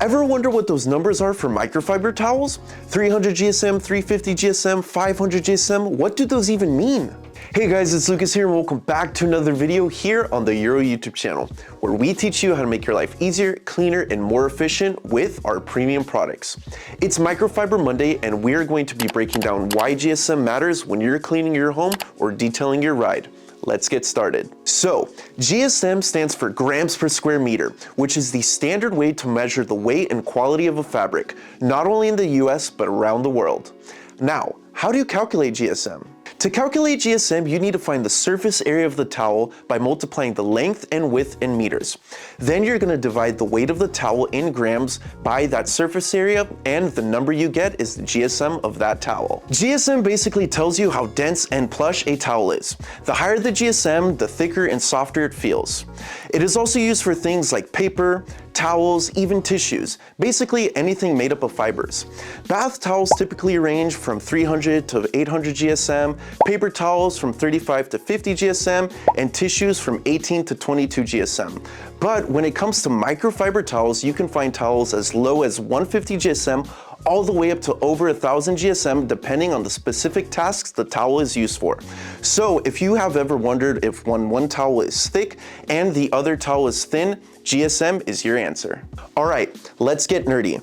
Ever wonder what those numbers are for microfiber towels? 300 GSM, 350 GSM, 500 GSM, what do those even mean? Hey guys, it's Lucas here and welcome back to another video here on the Euro YouTube channel, where we teach you how to make your life easier, cleaner, and more efficient with our premium products. It's Microfiber Monday and we are going to be breaking down why GSM matters when you're cleaning your home or detailing your ride. Let's get started. So, GSM stands for grams per square meter, which is the standard way to measure the weight and quality of a fabric, not only in the US, but around the world. Now, how do you calculate GSM? To calculate GSM, you need to find the surface area of the towel by multiplying the length and width in meters. Then you're going to divide the weight of the towel in grams by that surface area, and the number you get is the GSM of that towel. GSM basically tells you how dense and plush a towel is. The higher the GSM, the thicker and softer it feels. It is also used for things like paper, towels, even tissues, basically anything made up of fibers. Bath towels typically range from 300 to 800 GSM, paper towels from 35 to 50 GSM, and tissues from 18 to 22 GSM. But when it comes to microfiber towels, you can find towels as low as 150 GSM all the way up to over 1000 GSM depending on the specific tasks the towel is used for. So if you have ever wondered if one towel is thick and the other towel is thin, GSM is your answer. Alright, let's get nerdy.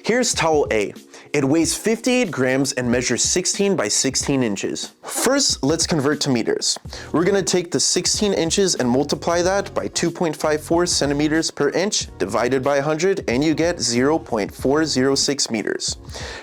Here's towel A. It weighs 58 grams and measures 16 by 16 inches. First, let's convert to meters. We're gonna take the 16 inches and multiply that by 2.54 centimeters per inch divided by 100 and you get 0.406 meters.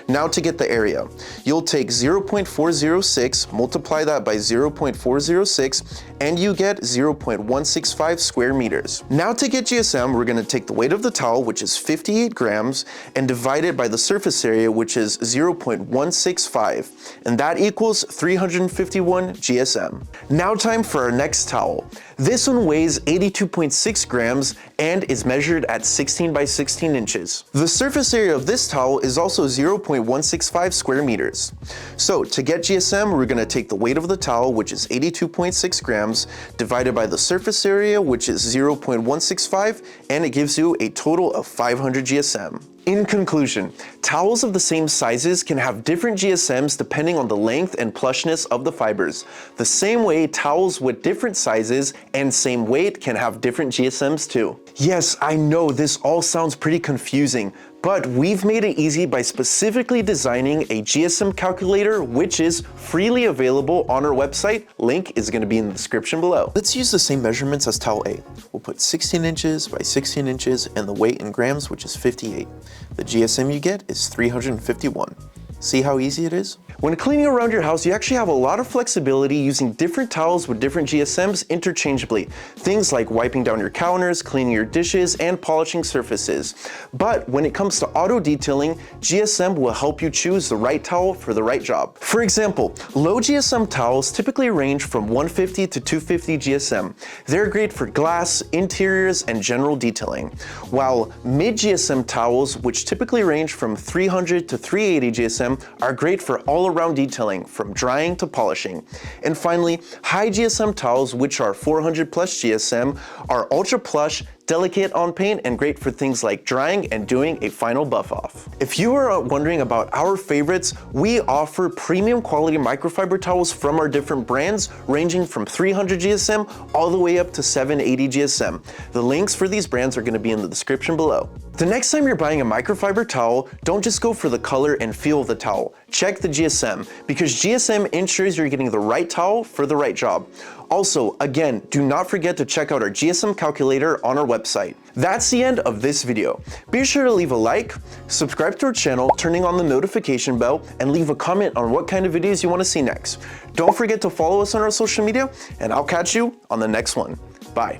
Now to get the area, you'll take 0.406, multiply that by 0.406 and you get 0.165 square meters. Now to get GSM, we're gonna take the weight of the towel, which is 58 grams, and divide it by the surface area, which is 0.165, and that equals 351 GSM. Now time for our next towel. This one weighs 82.6 grams and is measured at 16 by 16 inches. The surface area of this towel is also 0.165 square meters. So to get GSM, we're gonna take the weight of the towel, which is 82.6 grams, divided by the surface area, which is 0.165, and it gives you a total of 500 GSM. In conclusion, towels of the same sizes can have different GSMs depending on the length and plushness of the fibers. The same way towels with different sizes and same weight can have different GSMs too. Yes, I know this all sounds pretty confusing, but we've made it easy by specifically designing a GSM calculator, which is freely available on our website. Link is going to be in the description below. Let's use the same measurements as towel A. We'll put 16 inches by 16 inches and the weight in grams, which is 58. The GSM you get is 351. See how easy it is? When cleaning around your house, you actually have a lot of flexibility using different towels with different GSMs interchangeably. Things like wiping down your counters, cleaning your dishes, and polishing surfaces. But when it comes to auto detailing, GSM will help you choose the right towel for the right job. For example, low GSM towels typically range from 150 to 250 GSM. They're great for glass, interiors, and general detailing. While mid GSM towels, which typically range from 300 to 380 GSM, are great for all-around detailing, from drying to polishing. And finally, high GSM towels, which are 400 plus GSM, are ultra plush, delicate on paint, and great for things like drying and doing a final buff off. If you are wondering about our favorites, we offer premium quality microfiber towels from our different brands, ranging from 300 GSM all the way up to 780 GSM. The links for these brands are going to be in the description below. The next time you're buying a microfiber towel, don't just go for the color and feel of the towel. Check the GSM, because GSM ensures you're getting the right towel for the right job. Also, again, do not forget to check out our GSM calculator on our website. That's the end of this video. Be sure to leave a like, subscribe to our channel, turning on the notification bell, and leave a comment on what kind of videos you want to see next. Don't forget to follow us on our social media, and I'll catch you on the next one. Bye.